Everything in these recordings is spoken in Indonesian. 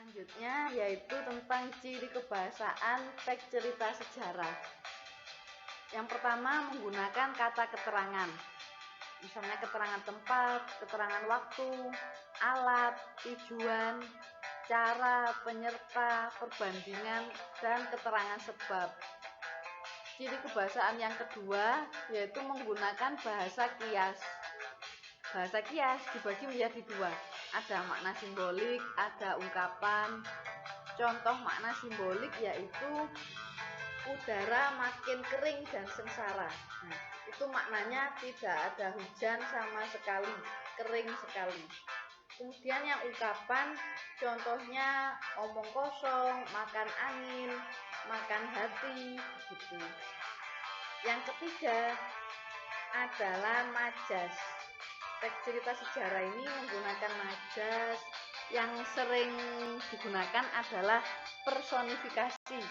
Selanjutnya yaitu tentang ciri kebahasaan teks cerita sejarah. Yang pertama, menggunakan kata keterangan. Misalnya keterangan tempat, keterangan waktu, alat, tujuan, cara, penyerta, perbandingan, dan keterangan sebab. Ciri kebahasaan yang kedua yaitu menggunakan bahasa kias. Bahasa kias dibagi menjadi dua. Ada makna simbolik, ada ungkapan. Contoh makna simbolik yaitu udara makin kering dan sengsara. Nah, itu maknanya tidak ada hujan sama sekali, kering sekali. Kemudian yang ungkapan, contohnya omong kosong, makan angin, makan hati, gitu. Yang ketiga adalah majas. Teks cerita sejarah ini menggunakan majas. Yang sering digunakan adalah personifikasi.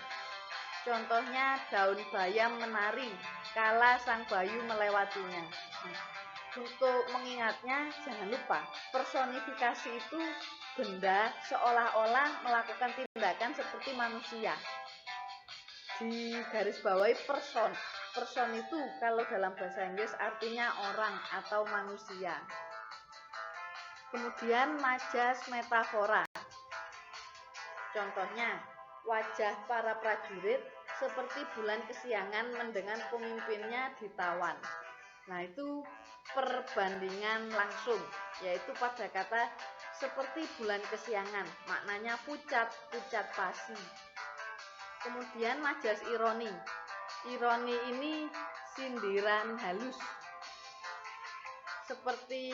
Contohnya daun bayam menari kala sang bayu melewatinya. Untuk mengingatnya, jangan lupa personifikasi itu benda seolah-olah melakukan tindakan seperti manusia. Di garis bawahi person. Person itu kalau dalam bahasa Inggris artinya orang atau manusia. Kemudian majas metafora. Contohnya, wajah para prajurit seperti bulan kesiangan mendengar pemimpinnya ditawan. Nah, itu perbandingan langsung, yaitu pada kata seperti bulan kesiangan, maknanya pucat pasi. Kemudian majas ironi. Ironi ini sindiran halus. Seperti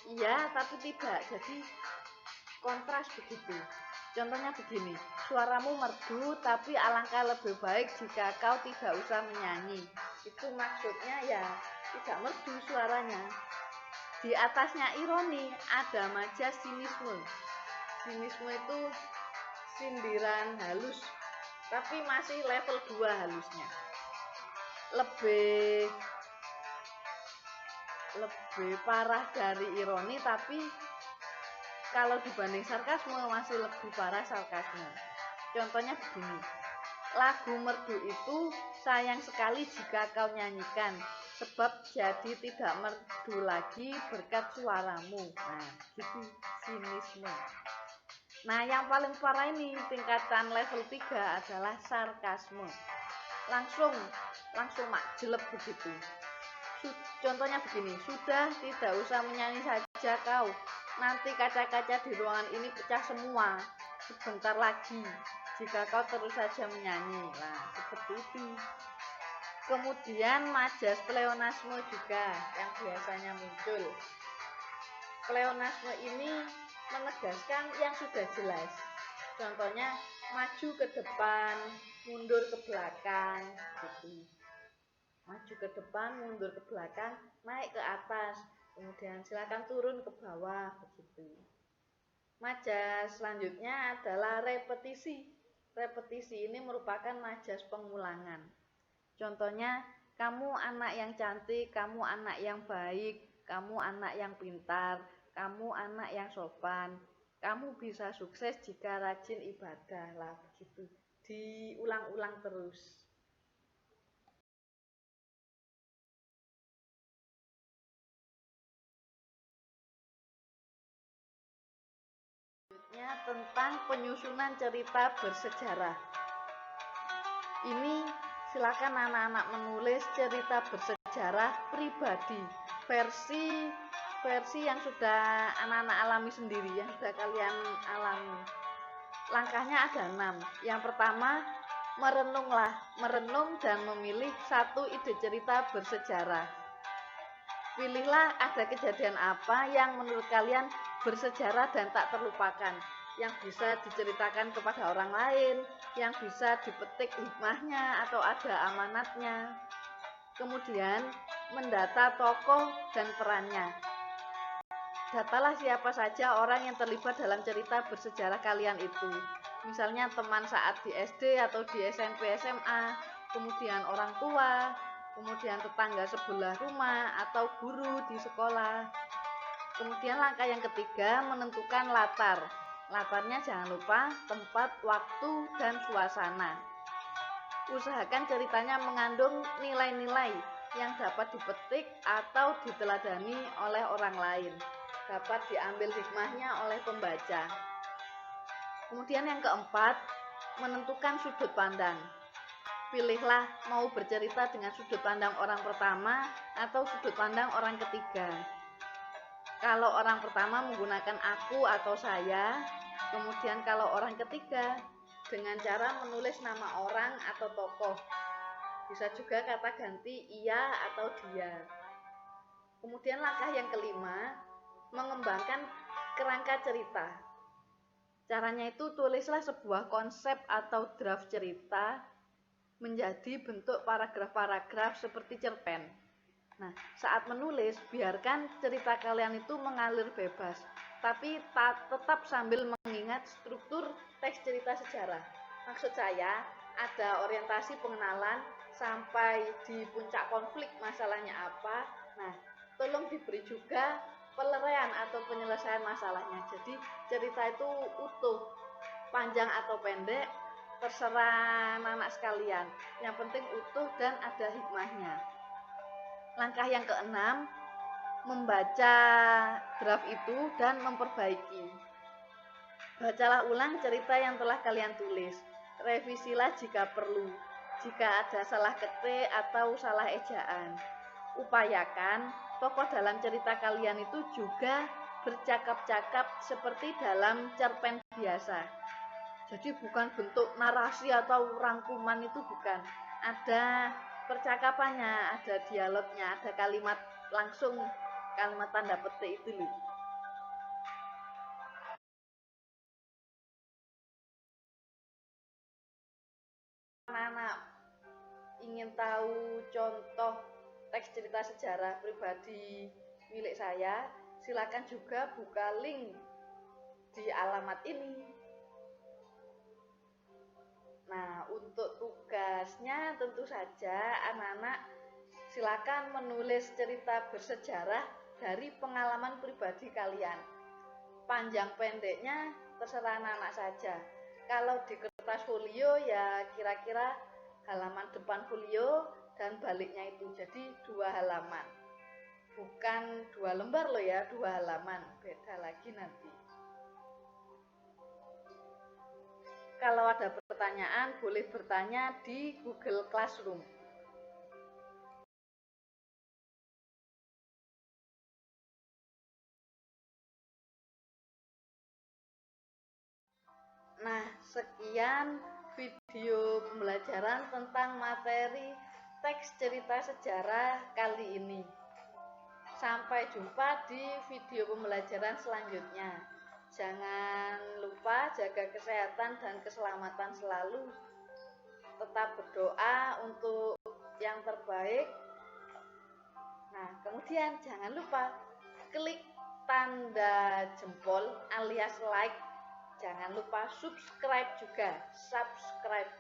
iya tapi tidak, jadi kontras begitu. Contohnya begini, suaramu merdu tapi alangkah lebih baik jika kau tidak usah menyanyi. Itu maksudnya ya tidak merdu suaranya. Di atasnya ironi ada majas sinisme. Sinisme itu sindiran halus, tapi masih level 2 halusnya. Lebih parah dari ironi, tapi kalau dibanding sarkasme masih lebih parah sarkasme. Contohnya begini, lagu merdu itu sayang sekali jika kau nyanyikan, sebab jadi tidak merdu lagi berkat suaramu. Nah, gitu sinisme. Nah, yang paling parah ini tingkatan level 3 adalah sarkasme. Langsung jelek begitu. Contohnya begini, sudah tidak usah menyanyi saja kau, nanti kaca-kaca di ruangan ini pecah semua sebentar lagi jika kau terus saja menyanyi. Nah, seperti itu. Kemudian majas pleonasme juga yang biasanya muncul. Pleonasme ini menegaskan yang sudah jelas. Contohnya maju ke depan, mundur ke belakang, gitu. Maju ke depan, mundur ke belakang, naik ke atas, kemudian silakan turun ke bawah, begitu. Majas selanjutnya adalah repetisi. Repetisi ini merupakan majas pengulangan. Contohnya, kamu anak yang cantik, kamu anak yang baik, kamu anak yang pintar, kamu anak yang sopan, kamu bisa sukses jika rajin ibadah, lah begitu. Diulang-ulang terus. Tentang penyusunan cerita bersejarah. Ini silakan anak-anak menulis cerita bersejarah pribadi, versi yang sudah anak-anak alami sendiri, yang sudah kalian alami. Langkahnya ada 6. Yang pertama, merenung dan memilih satu ide cerita bersejarah. Pilihlah ada kejadian apa yang menurut kalian bersejarah dan tak terlupakan, yang bisa diceritakan kepada orang lain, yang bisa dipetik hikmahnya atau ada amanatnya. Kemudian mendata tokoh dan perannya. Datalah siapa saja orang yang terlibat dalam cerita bersejarah kalian itu. Misalnya teman saat di SD atau di SMP SMA, kemudian orang tua, kemudian tetangga sebelah rumah atau guru di sekolah. Kemudian langkah yang ketiga, menentukan latar. Latarnya jangan lupa tempat, waktu, dan suasana. Usahakan ceritanya mengandung nilai-nilai yang dapat dipetik atau diteladani oleh orang lain. Dapat diambil hikmahnya oleh pembaca. Kemudian yang keempat, menentukan sudut pandang. Pilihlah mau bercerita dengan sudut pandang orang pertama atau sudut pandang orang ketiga. Kalau orang pertama menggunakan aku atau saya, kemudian kalau orang ketiga dengan cara menulis nama orang atau tokoh. Bisa juga kata ganti ia atau dia. Kemudian langkah yang kelima, mengembangkan kerangka cerita. Caranya itu tulislah sebuah konsep atau draft cerita menjadi bentuk paragraf-paragraf seperti cerpen. Nah, saat menulis, biarkan cerita kalian itu mengalir bebas, tapi tetap sambil mengingat struktur teks cerita sejarah. Maksud saya, ada orientasi pengenalan sampai di puncak konflik masalahnya apa. Nah, tolong diberi juga peleraian atau penyelesaian masalahnya. Jadi, cerita itu utuh, panjang atau pendek, terserah anak sekalian. Yang penting utuh dan ada hikmahnya. Langkah yang keenam, membaca draft itu dan memperbaiki. Bacalah ulang cerita yang telah kalian tulis. Revisilah jika perlu. Jika ada salah ketik atau salah ejaan. Upayakan tokoh dalam cerita kalian itu juga bercakap-cakap seperti dalam cerpen biasa. Jadi bukan bentuk narasi atau rangkuman, itu bukan. Ada percakapannya, ada dialognya, ada kalimat langsung, kalimat tanda petik itu loh. Anak-anak ingin tahu contoh teks cerita sejarah pribadi milik saya, silakan juga buka link di alamat ini. Nah, untuk tugasnya tentu saja anak-anak silakan menulis cerita bersejarah dari pengalaman pribadi kalian. Panjang pendeknya terserah anak-anak saja. Kalau di kertas folio ya kira-kira halaman depan folio dan baliknya itu, jadi 2 halaman. Bukan 2 lembar loh ya, 2 halaman. Beda lagi nanti. Kalau ada pertanyaan, boleh bertanya di Google Classroom. Nah, sekian video pembelajaran tentang materi teks cerita sejarah kali ini. Sampai jumpa di video pembelajaran selanjutnya. Jangan lupa jaga kesehatan dan keselamatan selalu. Tetap berdoa untuk yang terbaik. Nah, kemudian jangan lupa klik tanda jempol alias like. Jangan lupa subscribe juga. Subscribe.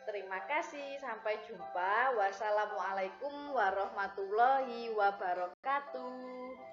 Terima kasih. Sampai jumpa. Wassalamualaikum warahmatullahi wabarakatuh.